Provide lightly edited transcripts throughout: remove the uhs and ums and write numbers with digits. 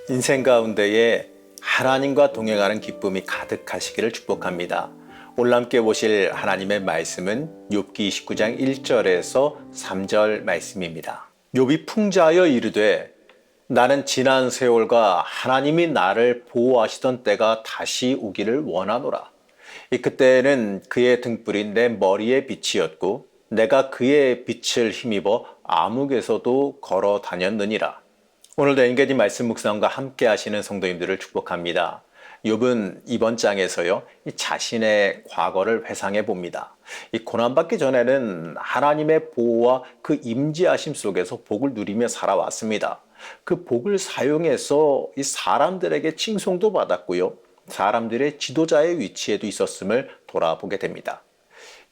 인생 가운데에 하나님과 동행하는 기쁨이 가득하시기를 축복합니다. 오늘 함께 보실 하나님의 말씀은 욥기 29장 1절에서 3절 말씀입니다. 욥이 풍자하여 이르되 나는 지난 세월과 하나님이 나를 보호하시던 때가 다시 오기를 원하노라. 그때는 그의 등불이 내 머리의 빛이었고 내가 그의 빛을 힘입어 암흑에서도 걸어 다녔느니라. 오늘도 엔게디 말씀 묵상과 함께 하시는 성도님들을 축복합니다. 욥은 이번 장에서요, 자신의 과거를 회상해 봅니다. 이 고난받기 전에는 하나님의 보호와 그 임재하심 속에서 복을 누리며 살아왔습니다. 그 복을 사용해서 이 사람들에게 칭송도 받았고요, 사람들의 지도자의 위치에도 있었음을 돌아보게 됩니다.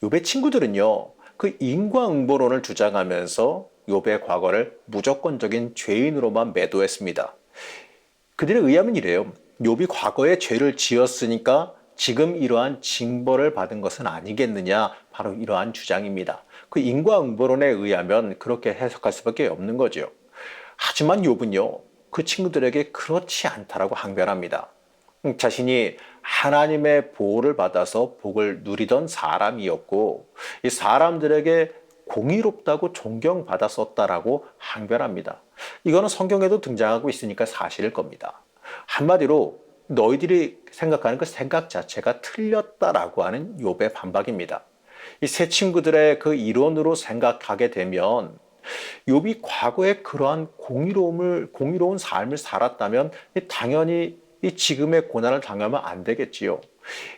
욥의 친구들은요, 그 인과응보론을 주장하면서 욥의 과거를 무조건적인 죄인으로만 매도했습니다. 그들에 의하면 이래요. 욥이 과거에 죄를 지었으니까 지금 이러한 징벌을 받은 것은 아니겠느냐, 바로 이러한 주장입니다. 그 인과응보론에 의하면 그렇게 해석할 수밖에 없는 거죠. 하지만 욥은요, 그 친구들에게 그렇지 않다라고 항변합니다. 자신이 하나님의 보호를 받아서 복을 누리던 사람이었고 이 사람들에게 공의롭다고 존경받았었다라고 항변합니다. 이거는 성경에도 등장하고 있으니까 사실일 겁니다. 한마디로 너희들이 생각하는 그 생각 자체가 틀렸다라고 하는 욥의 반박입니다. 이 세 친구들의 그 이론으로 생각하게 되면 욥이 과거에 그러한 공의로운 삶을 살았다면 당연히 이 지금의 고난을 당하면 안 되겠지요.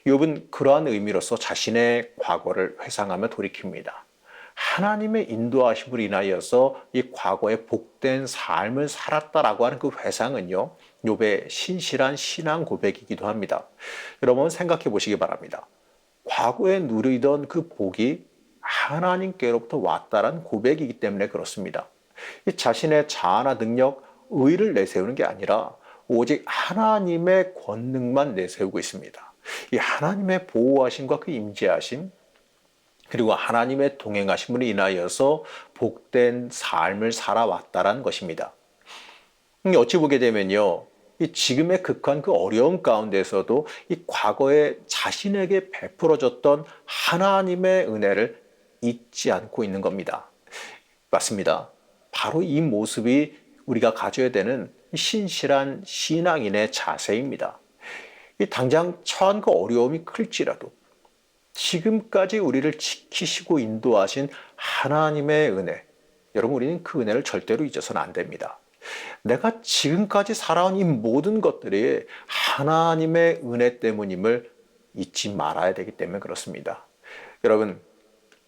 욥은 그러한 의미로서 자신의 과거를 회상하며 돌이킵니다. 하나님의 인도하심으로 인하여서 이 과거에 복된 삶을 살았다라고 하는 그 회상은요, 욥의 신실한 신앙 고백이기도 합니다. 여러분 생각해 보시기 바랍니다. 과거에 누리던 그 복이 하나님께로부터 왔다라는 고백이기 때문에 그렇습니다. 이 자신의 자아나 능력, 의를 내세우는 게 아니라 오직 하나님의 권능만 내세우고 있습니다. 이 하나님의 보호하심과 그 임재하심, 그리고 하나님의 동행하심으로 인하여서 복된 삶을 살아왔다라는 것입니다. 어찌 보게 되면요, 이 지금의 극한 그 어려움 가운데서도 이 과거에 자신에게 베풀어졌던 하나님의 은혜를 잊지 않고 있는 겁니다. 맞습니다. 바로 이 모습이 우리가 가져야 되는 신실한 신앙인의 자세입니다. 이 당장 처한 그 어려움이 클지라도 지금까지 우리를 지키시고 인도하신 하나님의 은혜, 여러분 우리는 그 은혜를 절대로 잊어서는 안 됩니다. 내가 지금까지 살아온 이 모든 것들이 하나님의 은혜 때문임을 잊지 말아야 되기 때문에 그렇습니다. 여러분,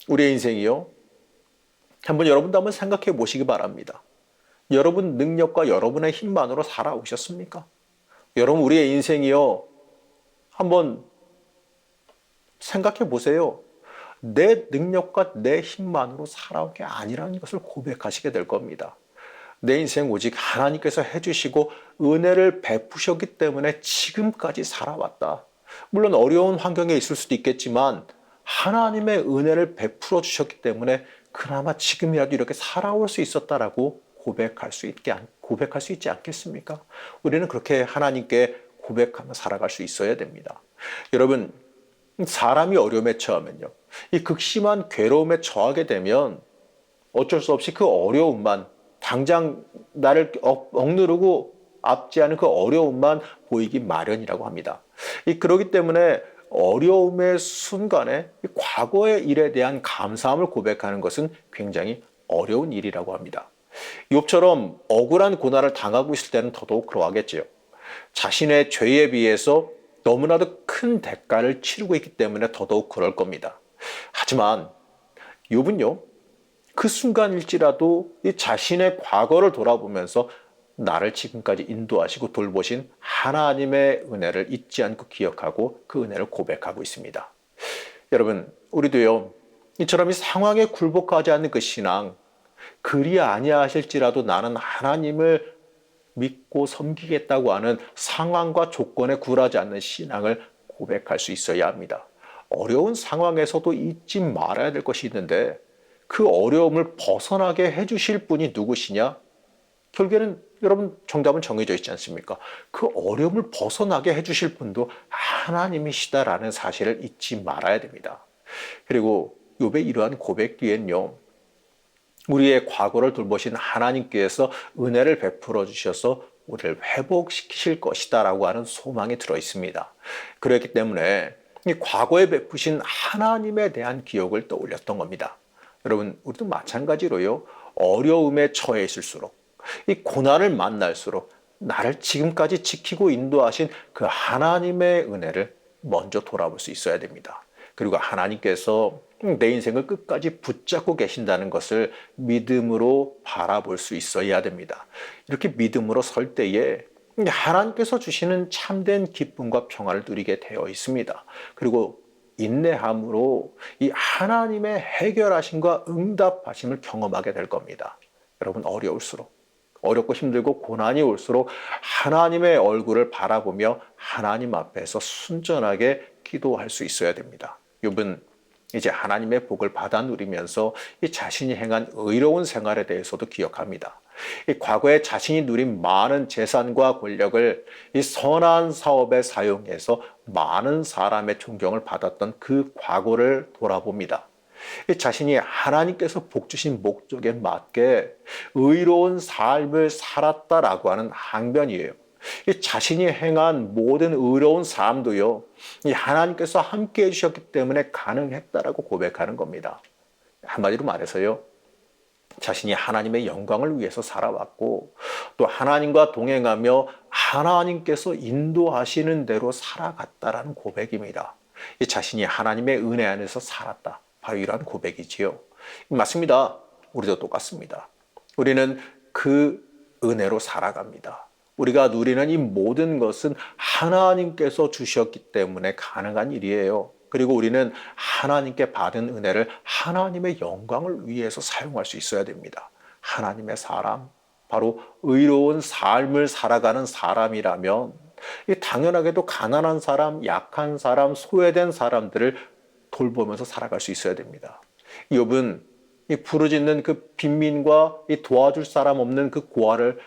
우리의 인생이요, 여러분도 한번 생각해 보시기 바랍니다. 여러분 능력과 여러분의 힘만으로 살아오셨습니까? 여러분 우리의 인생이요, 한번 생각해 보세요. 내 능력과 내 힘만으로 살아온 게 아니라는 것을 고백하시게 될 겁니다. 내 인생 오직 하나님께서 해주시고 은혜를 베푸셨기 때문에 지금까지 살아왔다. 물론 어려운 환경에 있을 수도 있겠지만 하나님의 은혜를 베풀어 주셨기 때문에 그나마 지금이라도 이렇게 살아올 수 있었다라고 고백할 수 있지 않겠습니까? 우리는 그렇게 하나님께 고백하며 살아갈 수 있어야 됩니다. 여러분, 사람이 어려움에 처하면요, 이 극심한 괴로움에 처하게 되면 어쩔 수 없이 그 어려움만, 당장 나를 억누르고 압제하는 그 어려움만 보이기 마련이라고 합니다. 그렇기 때문에 어려움의 순간에 과거의 일에 대한 감사함을 고백하는 것은 굉장히 어려운 일이라고 합니다. 욥처럼 억울한 고난을 당하고 있을 때는 더더욱 그러하겠지요. 자신의 죄에 비해서 너무나도 큰 대가를 치르고 있기 때문에 더더욱 그럴 겁니다. 하지만 욥은요, 그 순간일지라도 이 자신의 과거를 돌아보면서 나를 지금까지 인도하시고 돌보신 하나님의 은혜를 잊지 않고 기억하고 그 은혜를 고백하고 있습니다. 여러분, 우리도요, 이처럼 이 상황에 굴복하지 않는 그 신앙, 그리 아니하실지라도 나는 하나님을 믿고 섬기겠다고 하는 상황과 조건에 굴하지 않는 신앙을 고백할 수 있어야 합니다. 어려운 상황에서도 잊지 말아야 될 것이 있는데 그 어려움을 벗어나게 해주실 분이 누구시냐? 결국에는 여러분 정답은 정해져 있지 않습니까? 그 어려움을 벗어나게 해주실 분도 하나님이시다라는 사실을 잊지 말아야 됩니다. 그리고 욥의 이러한 고백 뒤엔요, 우리의 과거를 돌보신 하나님께서 은혜를 베풀어 주셔서 우리를 회복시키실 것이다라고 하는 소망이 들어 있습니다. 그렇기 때문에 이 과거에 베푸신 하나님에 대한 기억을 떠올렸던 겁니다. 여러분, 우리도 마찬가지로요, 어려움에 처해 있을수록, 이 고난을 만날수록 나를 지금까지 지키고 인도하신 그 하나님의 은혜를 먼저 돌아볼 수 있어야 됩니다. 그리고 하나님께서 내 인생을 끝까지 붙잡고 계신다는 것을 믿음으로 바라볼 수 있어야 됩니다. 이렇게 믿음으로 설 때에 하나님께서 주시는 참된 기쁨과 평화를 누리게 되어 있습니다. 그리고 인내함으로 이 하나님의 해결하심과 응답하심을 경험하게 될 겁니다. 여러분, 어렵고 힘들고 고난이 올수록 하나님의 얼굴을 바라보며 하나님 앞에서 순전하게 기도할 수 있어야 됩니다. 욥은 이제 하나님의 복을 받아 누리면서 이 자신이 행한 의로운 생활에 대해서도 기억합니다. 이 과거에 자신이 누린 많은 재산과 권력을 이 선한 사업에 사용해서 많은 사람의 존경을 받았던 그 과거를 돌아봅니다. 이 자신이 하나님께서 복 주신 목적에 맞게 의로운 삶을 살았다라고 하는 항변이에요. 이 자신이 행한 모든 의로운 삶도요, 이 하나님께서 함께 해주셨기 때문에 가능했다라고 고백하는 겁니다. 한마디로 말해서요, 자신이 하나님의 영광을 위해서 살아왔고, 또 하나님과 동행하며 하나님께서 인도하시는 대로 살아갔다라는 고백입니다. 이 자신이 하나님의 은혜 안에서 살았다, 바로 이러한 고백이지요. 맞습니다. 우리도 똑같습니다. 우리는 그 은혜로 살아갑니다. 우리가 누리는 이 모든 것은 하나님께서 주셨기 때문에 가능한 일이에요. 그리고 우리는 하나님께 받은 은혜를 하나님의 영광을 위해서 사용할 수 있어야 됩니다. 하나님의 사람, 바로 의로운 삶을 살아가는 사람이라면 당연하게도 가난한 사람, 약한 사람, 소외된 사람들을 돌보면서 살아갈 수 있어야 됩니다. 욥은 이 부르짖는 그 빈민과 이 도와줄 사람 없는 그 고아를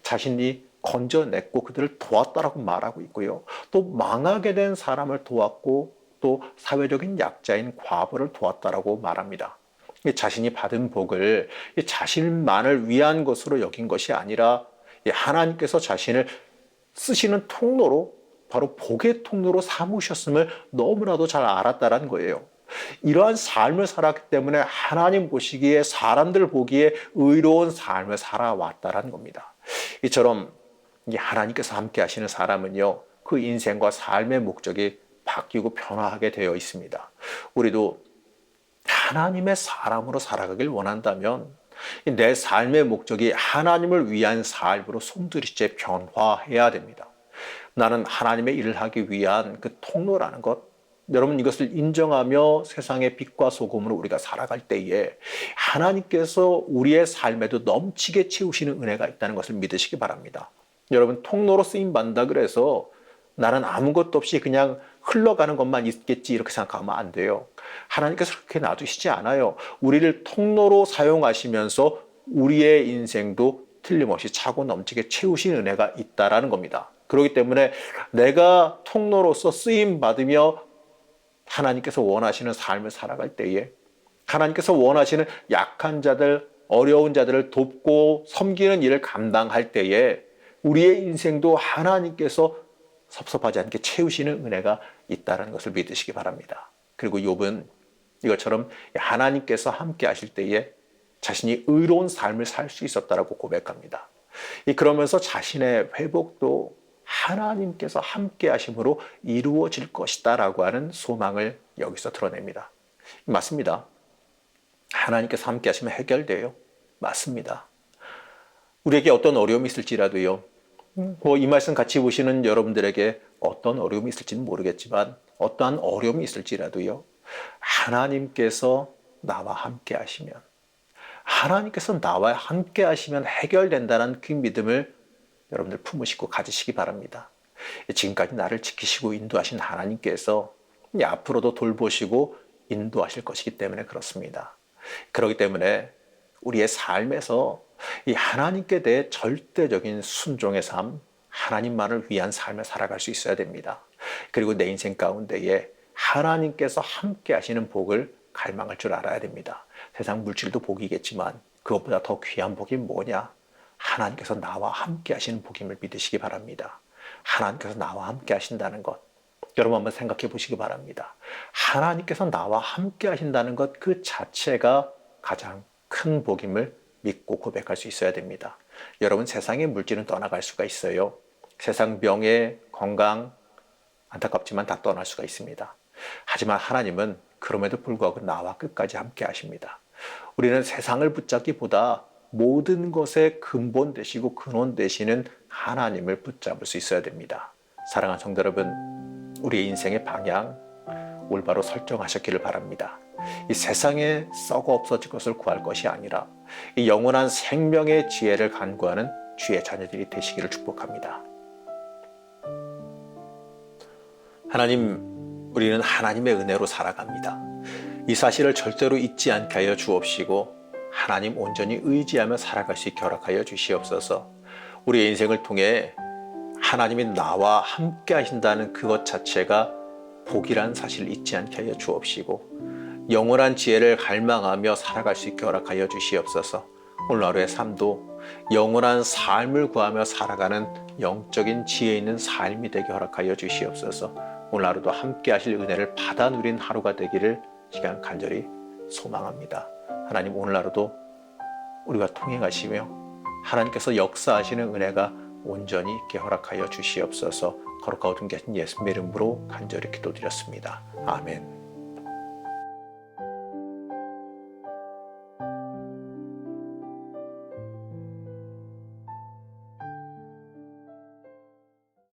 자신이 건져냈고 그들을 도왔다라고 말하고 있고요. 또 망하게 된 사람을 도왔고 또 사회적인 약자인 과부를 도왔다라고 말합니다. 자신이 받은 복을 자신만을 위한 것으로 여긴 것이 아니라 하나님께서 자신을 쓰시는 통로로, 바로 복의 통로로 삼으셨음을 너무나도 잘 알았다는 거예요. 이러한 삶을 살았기 때문에 하나님 보시기에, 사람들 보기에 의로운 삶을 살아왔다는 겁니다. 이처럼 하나님께서 함께 하시는 사람은요, 그 인생과 삶의 목적이 바뀌고 변화하게 되어 있습니다. 우리도 하나님의 사람으로 살아가길 원한다면 내 삶의 목적이 하나님을 위한 삶으로 송두리째 변화해야 됩니다. 나는 하나님의 일을 하기 위한 그 통로라는 것, 여러분, 이것을 인정하며 세상의 빛과 소금으로 우리가 살아갈 때에 하나님께서 우리의 삶에도 넘치게 채우시는 은혜가 있다는 것을 믿으시기 바랍니다. 여러분, 통로로 쓰임받는다 그래서 나는 아무것도 없이 그냥 흘러가는 것만 있겠지 이렇게 생각하면 안 돼요. 하나님께서 그렇게 놔두시지 않아요. 우리를 통로로 사용하시면서 우리의 인생도 틀림없이 차고 넘치게 채우신 은혜가 있다라는 겁니다. 그렇기 때문에 내가 통로로서 쓰임받으며 하나님께서 원하시는 삶을 살아갈 때에, 하나님께서 원하시는 약한 자들, 어려운 자들을 돕고 섬기는 일을 감당할 때에 우리의 인생도 하나님께서 섭섭하지 않게 채우시는 은혜가 있다는 것을 믿으시기 바랍니다. 그리고 욥은 이것처럼 하나님께서 함께 하실 때에 자신이 의로운 삶을 살 수 있었다라고 고백합니다. 그러면서 자신의 회복도 하나님께서 함께 하심으로 이루어질 것이다라고 하는 소망을 여기서 드러냅니다. 맞습니다. 하나님께서 함께 하시면 해결돼요. 맞습니다. 우리에게 어떤 어려움이 있을지라도요, 이 말씀 같이 보시는 여러분들에게 어떤 어려움이 있을지는 모르겠지만 어떠한 어려움이 있을지라도요, 하나님께서 나와 함께 하시면, 하나님께서 나와 함께 하시면 해결된다는 그 믿음을 여러분들 품으시고 가지시기 바랍니다. 지금까지 나를 지키시고 인도하신 하나님께서 앞으로도 돌보시고 인도하실 것이기 때문에 그렇습니다. 그렇기 때문에 우리의 삶에서 이 하나님께 대해 절대적인 순종의 삶, 하나님만을 위한 삶을 살아갈 수 있어야 됩니다. 그리고 내 인생 가운데에 하나님께서 함께 하시는 복을 갈망할 줄 알아야 됩니다. 세상 물질도 복이겠지만 그것보다 더 귀한 복이 뭐냐? 하나님께서 나와 함께 하시는 복임을 믿으시기 바랍니다. 하나님께서 나와 함께 하신다는 것, 여러분 한번 생각해 보시기 바랍니다. 하나님께서 나와 함께 하신다는 것 그 자체가 가장 큰 복임을 믿고 고백할 수 있어야 됩니다. 여러분, 세상의 물질은 떠나갈 수가 있어요. 세상 명예, 건강, 안타깝지만 다 떠날 수가 있습니다. 하지만 하나님은 그럼에도 불구하고 나와 끝까지 함께 하십니다. 우리는 세상을 붙잡기보다 모든 것의 근본 되시고 근원 되시는 하나님을 붙잡을 수 있어야 됩니다. 사랑하는 성도 여러분, 우리의 인생의 방향 올바로 설정하셨기를 바랍니다. 이 세상에 썩어 없어질 것을 구할 것이 아니라 이 영원한 생명의 지혜를 간구하는 주의 자녀들이 되시기를 축복합니다. 하나님, 우리는 하나님의 은혜로 살아갑니다. 이 사실을 절대로 잊지 않게 하여 주옵시고 하나님 온전히 의지하며 살아갈 수 있게 허락하여 주시옵소서. 우리의 인생을 통해 하나님이 나와 함께 하신다는 그것 자체가 복이란 사실을 잊지 않게 하여 주옵시고 영원한 지혜를 갈망하며 살아갈 수 있게 허락하여 주시옵소서. 오늘 하루의 삶도 영원한 삶을 구하며 살아가는 영적인 지혜 있는 삶이 되게 허락하여 주시옵소서. 오늘 하루도 함께 하실 은혜를 받아 누린 하루가 되기를 시간 간절히 소망합니다. 하나님, 오늘 하루도 우리가 통행하시며 하나님께서 역사하시는 은혜가 온전히 있게 허락하여 주시옵소서. 거룩하고 존귀하신 예수님의 이름으로 간절히 기도드렸습니다. 아멘.